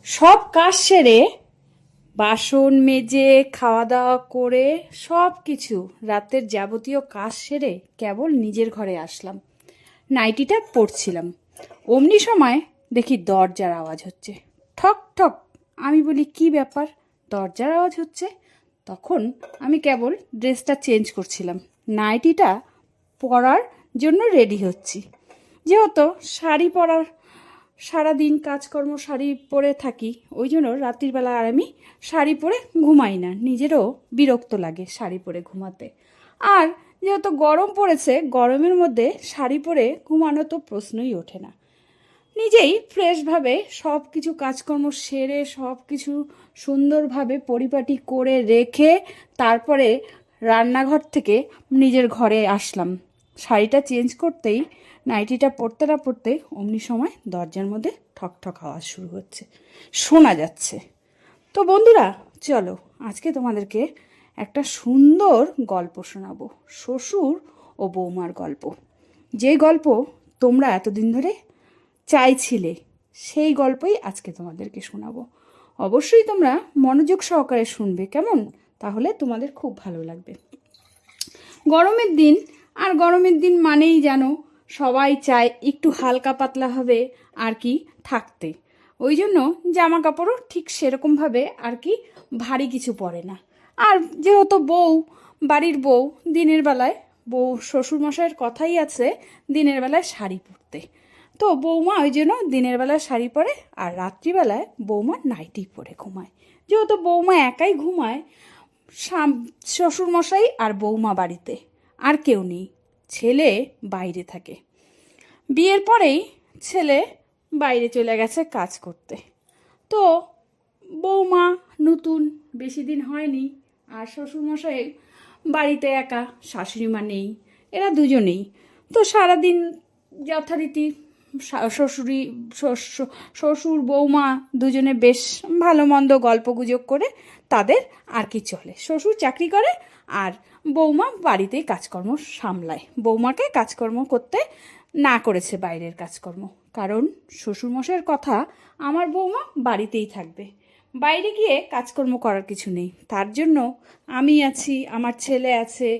সব কাজ সেরে বাসন মেজে খাওয়া দাওয়া করে সব কিছু রাতের যাবতীয় কাজ সেরে কেবল নিজের ঘরে আসলাম। নাইটিটা পরছিলাম, অমনি সময় দেখি দরজার আওয়াজ হচ্ছে, ঠক ঠক। আমি বলি কি ব্যাপার, দরজার আওয়াজ হচ্ছে? তখন আমি কেবল ড্রেসটা চেঞ্জ করছিলাম, নাইটিটা পরার জন্য রেডি হচ্ছি। যেহেতু শাড়ি পরার সারাদিন কাজকর্ম শাড়ি পরে থাকি, ওই জন্য রাত্রির বেলা আর আমি শাড়ি পরে ঘুমাই না, নিজেরও বিরক্ত লাগে শাড়ি পরে ঘুমাতে। আর যেহেতু গরম পড়েছে, গরমের মধ্যে শাড়ি পরে ঘুমানো তো প্রশ্নই ওঠে না। নিজেই ফ্রেশভাবে সব কিছু কাজকর্ম সেরে সব কিছু সুন্দরভাবে পরিপাটি করে রেখে তারপরে রান্নাঘর থেকে নিজের ঘরে আসলাম। শাড়িটা চেঞ্জ করতেই, নাইটিটা পরতে না পরতে অমনি সময় দরজার মধ্যে ঠক ঠক আওয়াজ শুরু হচ্ছে, শোনা যাচ্ছে। তো বন্ধুরা, চলো আজকে তোমাদেরকে একটা সুন্দর গল্প শোনাবো, শ্বশুর ও বৌমার গল্প। যে গল্প তোমরা এতদিন ধরে চাইছিলে, সেই গল্পই আজকে তোমাদেরকে শোনাবো। অবশ্যই তোমরা মনোযোগ সহকারে শুনবে, কেমন? তাহলে তোমাদের খুব ভালো লাগবে। গরমের দিন, আর গরমের দিন মানেই জানো সবাই চায় একটু হালকা পাতলা হবে আর কি থাকতে। ওই জন্য জামা কাপড়ও ঠিক সেরকমভাবে আর কি ভারী কিছু পরে না। আর যেহেতু বউ, বাড়ির বউ, দিনের বেলায় বউ শ্বশুরমশাইয়ের কথাই আছে দিনের বেলায় শাড়ি পরতে। তো বৌমা ওই জন্য দিনের বেলায় শাড়ি পরে আর রাত্রিবেলায় বৌমা নাইটি পরে ঘুমায়। যেহেতু বৌমা একাই ঘুমায়, শ্বশুরমশাই আর বৌমা বাড়িতে, আর কেউ নেই, ছেলে বাইরে থাকে। বিয়ের পরেই ছেলে বাইরে চলে গেছে কাজ করতে। তো বৌমা নতুন, বেশি দিন হয়নি, আর শ্বশুরমশাই বাড়িতে একা, শাশুড়িমা নেই, এরা দুজনেই। তো সারাদিন যথারীতি শ্বশুর বৌমা দুজনে বেশ ভালো মন্দ গল্প গুজব করে তাদের আর কি চলে। শ্বশুর চাকরি করে আর বৌমা বাড়িতেই কাজকর্ম সামলায়। বৌমাকে কাজকর্ম করতে না করেছে বাইরের কাজকর্ম, কারণ শ্বশুরমশাইয়ের কথা আমার বৌমা বাড়িতেই থাকবে, বাইরে গিয়ে কাজকর্ম করার কিছু নেই। তার জন্য আমি আছি, আমার ছেলে আছে,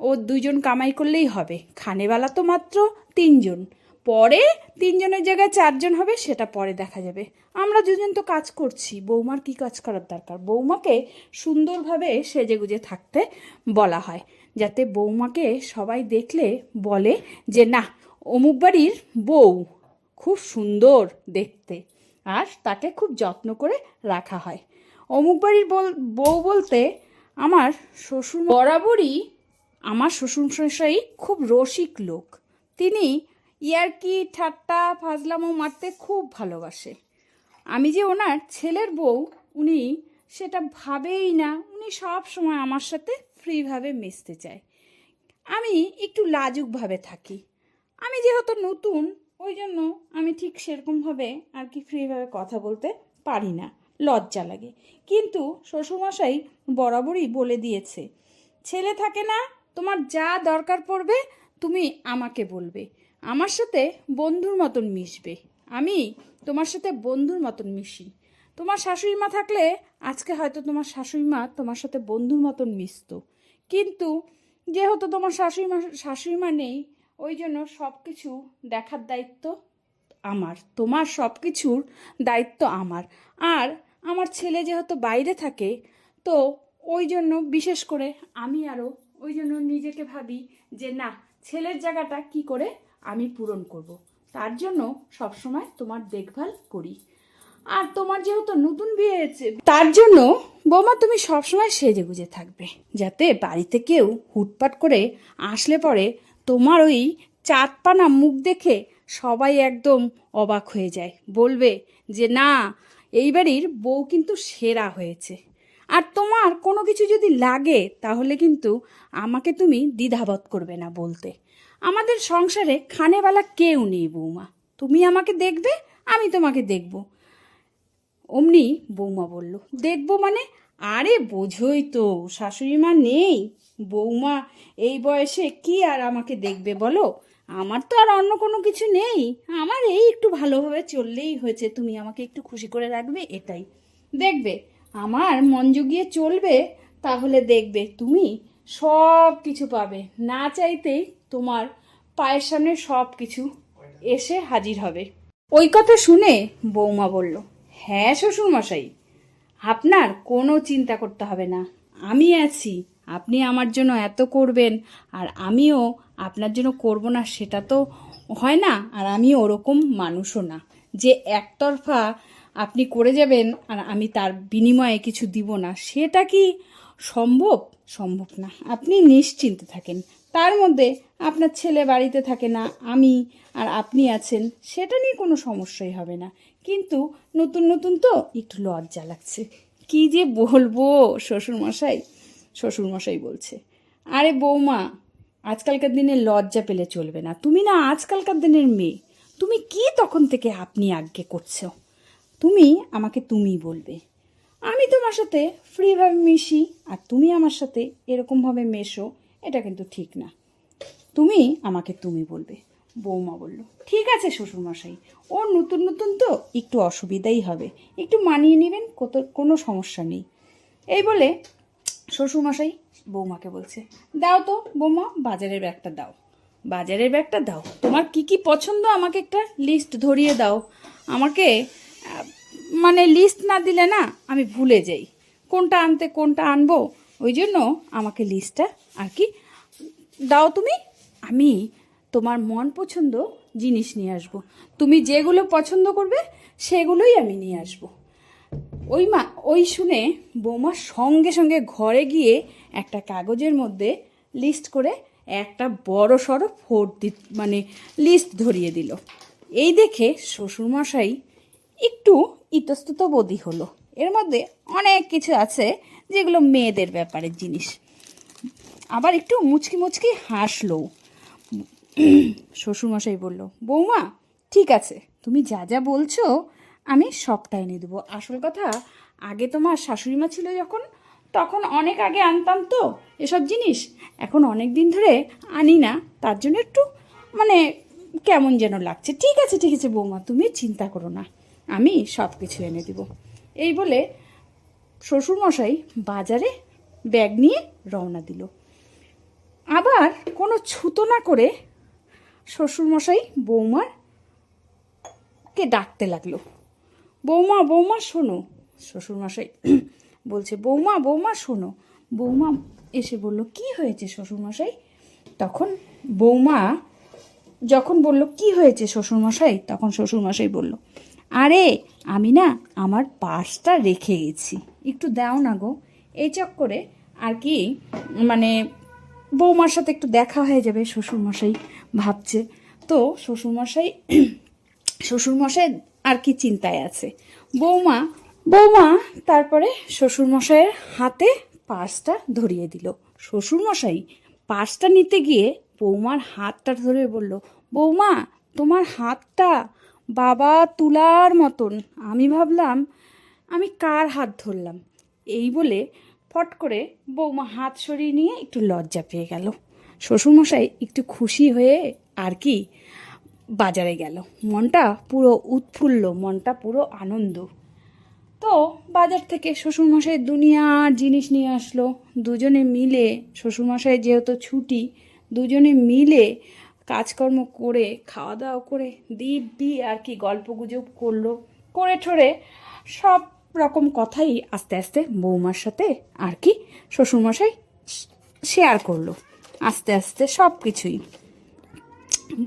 ও দুজন কামাই করলেই হবে। খানেবেলা তো মাত্র তিনজন, পরে তিনজনের জায়গায় চারজন হবে, সেটা পরে দেখা যাবে। আমরা দুজন তো কাজ করছি, বৌমার কি কাজ করার দরকার? বৌমাকে সুন্দরভাবে সেজেগুজে থাকতে বলা হয়, যাতে বৌমাকে সবাই দেখলে বলে যে না, অমুক বাড়ির বউ খুব সুন্দর দেখতে, আর তাকে খুব যত্ন করে রাখা হয়। অমুক বাড়ির বউ বলতে আমার শ্বশুর বরাবরই, আমার শ্বশুরমশাই খুব রসিক লোক। তিনি ইয়ার্কি ঠাট্টা ফাজলামো মারতে খুব ভালোবাসে। আমি যে ওনার ছেলের বউ, উনি সেটা ভাবেই না। উনি সব সময় আমার সাথে ফ্রিভাবে মিশতে চায়। আমি একটু লাজুকভাবে থাকি। আমি যেহেতু নতুন, ওই জন্য আমি ঠিক সেরকমভাবে আর কি ফ্রিভাবে কথা বলতে পারি না, লজ্জা লাগে। কিন্তু শ্বশুরমশাই বরাবরই বলে দিয়েছে, ছেলে থাকে না, তোমার যা দরকার পড়বে তুমি আমাকে বলবে, আমার সাথে বন্ধুর মতন মিশবে। আমি তোমার সাথে বন্ধুর মতন মিশি। তোমার শাশুড়ি মা থাকলে আজকে হয়তো তোমার শাশুড়ি মা তোমার সাথে বন্ধুর মতন মিশতো, কিন্তু যেহেতু তোমার শাশুড়ি মা নেই, ওই জন্য সব কিছু দেখার দায়িত্ব আমার, তোমার সব কিছুর দায়িত্ব আমার। আর আমার ছেলে যেহেতু বাইরে থাকে, তো ওই জন্য বিশেষ করে আমি আরও ওই জন্য নিজেকে ভাবি যে না, ছেলের জায়গাটা কি করে আমি পূরণ করব। তার জন্য সবসময় তোমার দেখভাল করি। আর তোমার যেহেতু নতুন বিয়ে হয়েছে, তার জন্য বৌমা তুমি সবসময় সেজে গুজে থাকবে, যাতে বাড়িতে কেউ হুটপাট করে আসলে পরে তোমার ওই চাঁদপানা মুখ দেখে সবাই একদম অবাক হয়ে যায়, বলবে যে না, এই বাড়ির বউ কিন্তু সেরা হয়েছে। আর তোমার কোনো কিছু যদি লাগে তাহলে কিন্তু আমাকে তুমি দ্বিধাবোধ করবে না বলতে। আমাদের সংসারে খানেবেলা কেউ নেই বৌমা, তুমি আমাকে দেখবে, আমি তোমাকে দেখব। অমনি বৌমা বলল, দেখবো মানে? আরে বোঝোই তো, শাশুড়ি মা নেই, বৌমা এই বয়সে কি আর আমাকে দেখবে বলো? আমার তো আর অন্য কোনো কিছু নেই, আমার এই একটু ভালোভাবে চললেই হয়েছে, তুমি আমাকে একটু খুশি করে রাখবে, এটাই। দেখবে আমার মন জুগিয়ে চলবে, তাহলে দেখবে তুমি সব কিছু পাবে, না চাইতেই তোমার পায়ের সামনে সব কিছু এসে হাজির হবে। ওই কথা শুনে বৌমা বলল, হ্যাঁ শ্বশুরমশাই, আপনার কোনো চিন্তা করতে হবে না, আমি আছি। আপনি আমার জন্য এত করবেন আর আমিও আপনার জন্য করব না, সেটা তো হয় না। আর আমি ওরকম মানুষও না যে একতরফা আপনি করে যাবেন আর আমি তার বিনিময়ে কিছু দিব না, সেটা কি সম্ভব? সম্ভব না। আপনি নিশ্চিন্তে থাকেন। তার মধ্যে আপনার ছেলে বাড়িতে থাকে না, আমি আর আপনি আছেন, সেটা নিয়ে কোনো সমস্যাই হবে না। কিন্তু নতুন নতুন তো একটু লজ্জা লাগছে। কি যে বলবো শ্বশুরমশাই। শ্বশুরমশাই বলছে, আরে বৌমা, আজকালকার দিনে লজ্জা পেলে চলবে না, তুমি না আজকালকার দিনের মেয়ে, তুমি কি তখন থেকে আপনি আজ্ঞে করছো? তুমি আমাকে তুমি বলবে, আমি তোমার সাথে ফ্রিভাবে মিশি আর তুমি আমার সাথে এরকমভাবে মেশো, এটা কিন্তু ঠিক না। তুমি আমাকে তুমি বলবে। বৌমা বলল, ঠিক আছে শ্বশুরমশাই, ও নতুন নতুন তো একটু অসুবিধাই হবে, একটু মানিয়ে নেবেন, কোনো সমস্যা নেই। এই বলে শ্বশুরমশাই বৌমাকে বলছে, দাও তো বৌমা, বাজারের ব্যাগটা দাও, বাজারের ব্যাগটা দাও, তোমার কি কি পছন্দ আমাকে একটা লিস্ট ধরিয়ে দাও। আমাকে মানে লিস্ট না দিলে না আমি ভুলে যাই কোনটা আনতে কোনটা আনবো, ওই জন্য আমাকে লিস্টটা আর কি দাও তুমি, আমি তোমার মন পছন্দ জিনিস নিয়ে আসবো, তুমি যেগুলো পছন্দ করবে সেগুলোই আমি নিয়ে আসবো। ওই শুনে বৌমা সঙ্গে সঙ্গে ঘরে গিয়ে একটা কাগজের মধ্যে লিস্ট করে একটা বড় সড়ো মানে লিস্ট ধরিয়ে দিল। এই দেখে শ্বশুরমশাই একটু ইতস্তত বোধই হলো, এর মধ্যে অনেক কিছু আছে যেগুলো মেয়েদের ব্যাপারের জিনিস। আবার একটু মুচকি মুচকি হাসলো। শ্বশুরমশাই বলল, বৌমা ঠিক আছে, তুমি যা যা বলছো আমি সবটা এনে দেবো। আসল কথা, আগে তোমার শাশুড়ি মা ছিল যখন, তখন অনেক আগে আনতাম তো এসব জিনিস, এখন অনেক দিন ধরে আনি না, তার জন্য একটু মানে কেমন যেন লাগছে। ঠিক আছে ঠিক আছে বৌমা, তুমি চিন্তা করো না, আমি সব কিছু এনে দেবো। এই বলে শ্বশুরমশাই বাজারে ব্যাগ নিয়ে রওনা দিল। আবার কোনো ছুতো না করে শ্বশুরমশাই বৌমার কে ডাকতে লাগলো, বৌমা বৌমা শোনো। শ্বশুরমশাই বলছে, বৌমা বৌমা শোনো। বৌমা এসে বলল, কি হয়েছে শ্বশুরমশাই? তখন বৌমা যখন বলল কি হয়েছে শ্বশুরমশাই, তখন শ্বশুরমশাই বলল, আরে আমি না আমার পার্সটা রেখে গেছি, একটু দাও না গো। এই চক্করে আর কি মানে বৌমার সাথে একটু দেখা হয়ে যাবে, শ্বশুরমশাই ভাবছে। তো শ্বশুরমশাই আর কি চিন্তায় আছে। বৌমা বৌমা তারপরে শ্বশুরমশাইয়ের হাতে পার্সটা ধরিয়ে দিল। শ্বশুরমশাই পার্সটা নিতে গিয়ে বৌমার হাতটা ধরে বলল, বৌমা তোমার হাতটা বাবা তুলার মতন, আমি ভাবলাম আমি কার হাত ধরলাম। এই বলে ফট করে বৌমা হাত সরিয়ে নিয়ে একটু লজ্জা পেয়ে গেল। শ্বশুরমশাই একটু খুশি হয়ে আর কি বাজারে গেল, মনটা পুরো উৎফুল্ল, মনটা পুরো আনন্দ। তো বাজার থেকে শ্বশুরমশাই দুনিয়ার জিনিস নিয়ে আসলো। দুজনে মিলে, শ্বশুরমশাই যেহেতু ছুটি, দুজনে মিলে কাজকর্ম করে খাওয়া দাওয়া করে দিব্যি আর কি গল্প গুজব করলো, করে ঠোরে সব রকম কথাই আস্তে আস্তে বৌমার সাথে আর কি শ্বশুরমশাই শেয়ার করলো, আস্তে আস্তে সব কিছুই।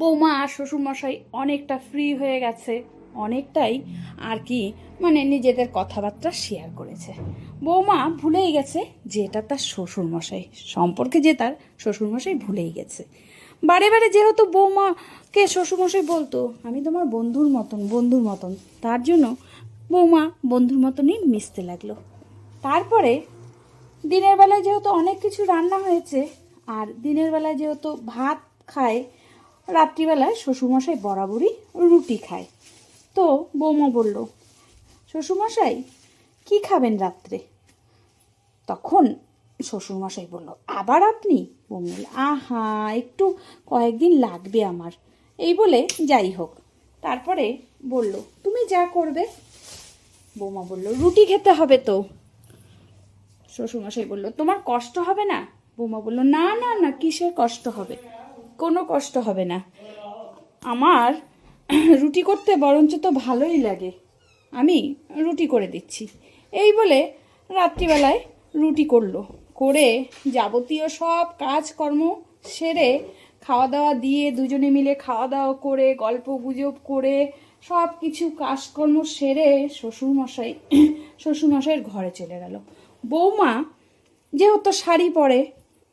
বৌমা আর শ্বশুরমশাই অনেকটা ফ্রি হয়ে গেছে, অনেকটাই আর কি মানে নিজেদের কথাবার্তা শেয়ার করেছে। বৌমা ভুলেই গেছে যে এটা তার শ্বশুরমশাই, সম্পর্কে যে তার শ্বশুরমশাই ভুলেই গেছে। বারে বারে যেহেতু বৌমাকে শ্বশুরমশাই বলতো, আমি তোমার বন্ধুর মতন বন্ধুর মতন, তার জন্য বৌমা বন্ধুর মতনই মিশতে লাগলো। তারপরে দিনের বেলায় যেহেতু অনেক কিছু রান্না হয়েছে, আর দিনের বেলায় যেহেতু ভাত খায়, রাত্রিবেলায় শ্বশুরমশাই বরাবরই রুটি খায়। তো বৌমা বলল, শ্বশুরমশাই কি খাবেন রাত্রে? তখন শ্বশুরমশাই বলল, আবার আপনি? বৌমা বলল, আহা একটু কয়েকদিন লাগবে আমার। এই বলে যাই হোক, তারপরে বলল, তুমি যা করবে। বৌমা বলল, রুটি খেতে হবে তো। শ্বশুরমশাই বলল, তোমার কষ্ট হবে না? বৌমা বলল, না না না, কিসের কষ্ট হবে, কোনো কষ্ট হবে না, আমার রুটি করতে বরঞ্চ তো ভালোই লাগে, আমি রুটি করে দিচ্ছি। এই বলে রাত্রিবেলায় রুটি করলো, করে যাবতীয় সব কাজকর্ম সেরে খাওয়া দাওয়া দিয়ে দুজনে মিলে খাওয়া দাওয়া করে গল্প গুজব করে সব কিছু কাজকর্ম সেরে শ্বশুরমশাইয়ের ঘরে চলে গেল। বৌমা যেহেতু শাড়ি পরে,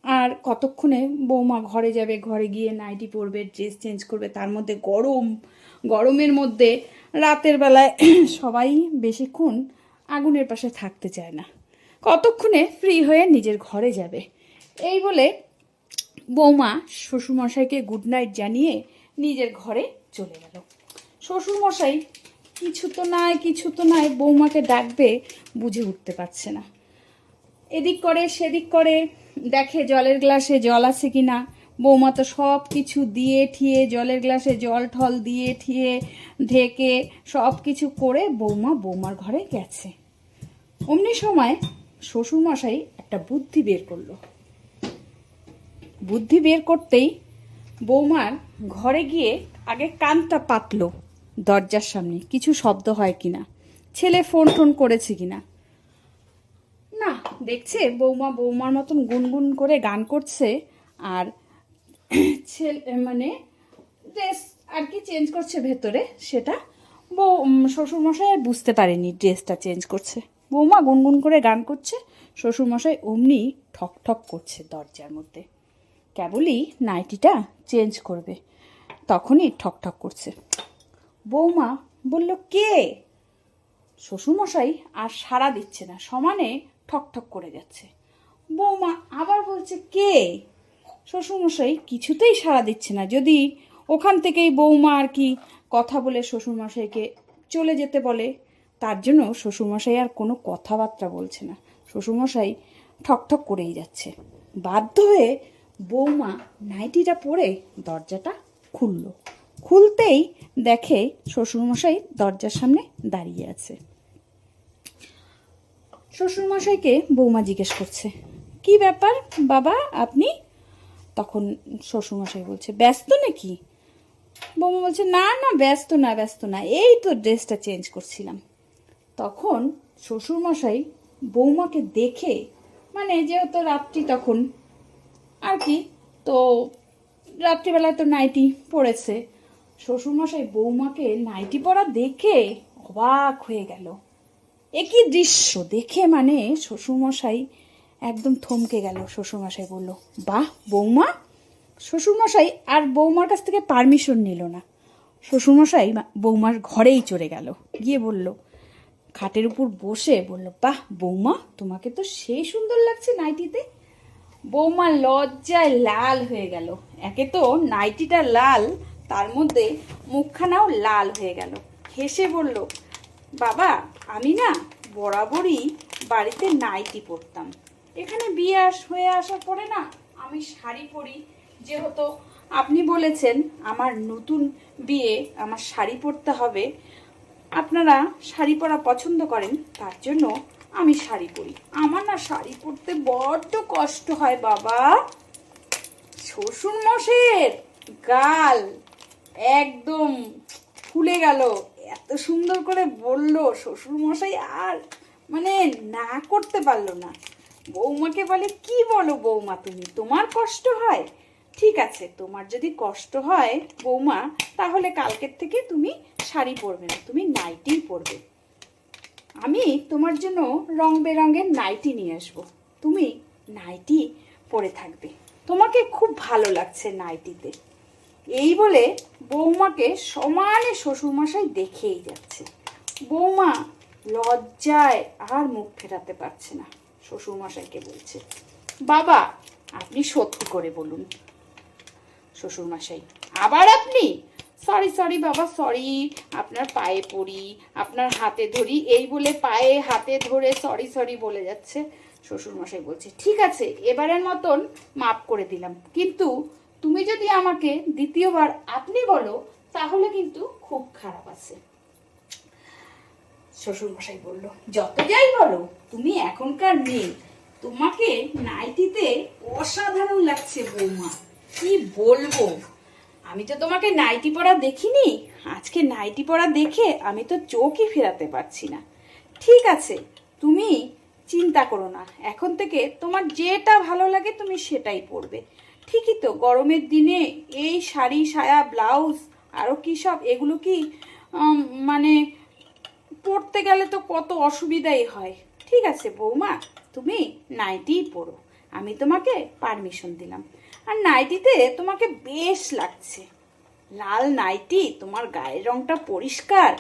আর কতক্ষণে বৌমা ঘরে যাবে, ঘরে গিয়ে নাইটি পরবে, ড্রেস চেঞ্জ করবে, তার মধ্যে গরমের মধ্যে রাতের বেলায় সবাই বেশিক্ষণ আগুনের পাশে থাকতে চায় না, কতক্ষণে ফ্রি হয়ে নিজের ঘরে যাবে। এই বলে বৌমা শ্বশুরমশাইকে গুড নাইট জানিয়ে নিজের ঘরে চলে গেল। শ্বশুরমশাই কিছু তো নাই বৌমাকে ডাকবে, বুঝে উঠতে পারছে না। এদিক করে সেদিক করে দেখে জলের গ্লাসে জল আছে কিনা। বৌমা তো সব কিছু দিয়ে ঠিয়ে, জলের গ্লাসে জল ঠল দিয়ে ঠিয়ে ঢেকে সব কিছু করে বৌমার ঘরে গেছে। অমনি সময় শ্বশুরমশাই একটা বুদ্ধি বের করলো। বুদ্ধি বের করতেই বৌমার ঘরে গিয়ে আগে কানটা পাতলো দরজার সামনে, কিছু শব্দ হয় কিনা, ছেলে ফোন টোন করেছে কিনা। না, দেখছে বৌমার মতন গুনগুন করে গান করছে, আর ড্রেস আর কি চেঞ্জ করছে ভেতরে, সেটা শ্বশুরমশাই আর বুঝতে পারেনি ড্রেসটা চেঞ্জ করছে। বৌমা গুনগুন করে গান করছে, শ্বশুরমশাই অমনি ঠক ঠক করছে দরজার মধ্যে, কেবলই নাইটিটা চেঞ্জ করবে, তখনই ঠক ঠক করছে। বৌমা বলল, কে? শ্বশুরমশাই আর সাড়া দিচ্ছে না, সমানে ঠক ঠক করে যাচ্ছে। বৌমা আবার বলছে, কে? শ্বশুরমশাই কিছুতেই সাড়া দিচ্ছে না। যদি ওখান থেকেই বৌমা আর কি কথা বলে শ্বশুরমশাইকে চলে যেতে বলে, তার জন্য শ্বশুরমশাই আর কোনো কথাবার্তা বলছে না, শ্বশুরমশাই ঠক ঠক করেই যাচ্ছে। বাধ্য হয়ে বৌমা নাইটিটা পরে দরজাটা খুললো। খুলতেই দেখে শ্বশুরমশাই দরজার সামনে দাঁড়িয়ে আছে। শ্বশুরমশাইকে বৌমা জিজ্ঞেস করছে, কি ব্যাপার বাবা আপনি? তখন শ্বশুরমশাই বলছে, ব্যস্ত নাকি? বৌমা বলছে, না না ব্যস্ত না, এই তো ড্রেসটা চেঞ্জ করছিলাম। তখন শ্বশুরমশাই বৌমাকে দেখে, যেহেতু রাত্রি তখন আর কি, তো রাত্রিবেলায় তো নাইটি পরেছে, শ্বশুরমশাই বৌমাকে নাইটি পরা দেখে অবাক হয়ে গেল। একই দৃশ্য দেখে শ্বশুরমশাই একদম থমকে গেল। শ্বশুরমশাই বলল, বাহ বৌমা। শ্বশুরমশাই আর বৌমার কাছ থেকে পারমিশন নিল না, শ্বশুরমশাই বৌমার ঘরেই চলে গেল, গিয়ে বলল, খাটের উপর বসে বলল, বাহ বৌমা, তোমাকে তো সেই সুন্দর লাগছে নাইটিতে। বৌমা লজ্জায় লাল হয়ে গেল, একে তো নাইটিটা লাল, তার মধ্যে মুখখানাও লাল হয়ে গেল। হেসে বলল, বাবা আমি না বরাবরই বাড়িতে নাইটি পরতাম, এখানে বিয়ে হয়ে আসার পরে না আমি শাড়ি পরি, যেহেতু আপনি বলেছেন আমার নতুন বিয়ে, আমার শাড়ি পরতে হবে, আপনারা শাড়ি পরা পছন্দ করেন, তার জন্য আমি শাড়ি পরি। আমার না শাড়ি পরতে বড্ড কষ্ট হয় বাবা। শ্বশুরমশাইয়ের গাল একদম ফুলে গেল, এত সুন্দর করে বলল শ্বশুরমশাই, আর না করতে পারলো না। বৌমাকে বলে, কি বলো বৌমা তুমি, তোমার কষ্ট হয়? ঠিক আছে, তোমার যদি কষ্ট হয় বৌমা, তাহলে কালকের থেকে তুমি শাড়ি পরবে না, তুমি নাইটিই পরবে। আমি তোমার জন্য রং বেরঙের নাইটি নিয়ে আসবো, তুমি নাইটি পরে থাকবে, তোমাকে খুব ভালো লাগছে নাইটিতে। এই বলে বৌমাকে সমানে শ্বশুরমশাই দেখেই যাচ্ছে। বৌমা লজ্জায় আর মুখ ফেরাতে পারছে না, শ্বশুরমশাইকে বলছে, বাবা আপনি সত্যি করে বলুন। শ্বশুরমশাই, আবার আপনি? সরি বাবা, সরি, আপনার পায়ে পড়ি, আপনার হাতে ধরি, এই বলে পায়ে হাতে ধরে সরি বলে যাচ্ছে। শ্বশুরমশাই বলছে, ঠিক আছে, এবারের মতন মাপ করে দিলাম, কিন্তু তুমি যদি আমাকে দ্বিতীয়বার আপনি বলো তাহলে কিন্তু খুব খারাপ আছে। শ্বশুরমশাই বলল, যত যাই বলো, তুমি এখনকার মেয়ে, তোমাকে নাইটিতে অসাধারণ লাগছে বৌমা, কি বলবো। আমি তো তোমাকে নাইটি পরা দেখিনি, আজকে নাইটি পরা দেখে আমি তো চোখই ফেরাতে পারছি না। ঠিক আছে, তুমি চিন্তা করো না, এখন থেকে তোমার যেটা ভালো লাগে তুমি সেটাই পরবে। ঠিকই তো, গরমের দিনে এই শাড়ি সায়া ব্লাউজ আরও কি সব, এগুলো কি মানে পড়তে গেলে তো কত অসুবিধাই হয়। ঠিক আছে বৌমা, তুমি নাইটিই পরো, আমি তোমাকে পারমিশন দিলাম। আর নাইটিতে তোমাকে বেশ লাগছে, লাল নাইটি, তোমার গায়ের রংটা পরিষ্কার,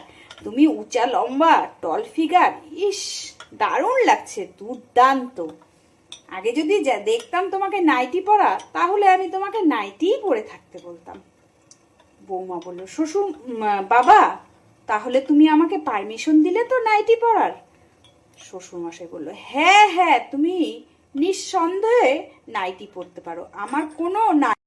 তুমি উঁচা লম্বা টল ফিগার, ইস দারুণ লাগছে, দুর্দান্ত। আগে যদি দেখতাম তোমাকে নাইটি পরা, তাহলে আমি তোমাকে নাইটিই পরে থাকতে বলতাম। বৌমা বলল, শ্বশুর বাবা, তাহলে তুমি আমাকে পারমিশন দিলে তো নাইটি পরার? শ্বশুরমশাই বলল, হ্যাঁ হ্যাঁ, তুমি নিঃসন্দেহে নাইটি পরতে পারো, আমার কোনো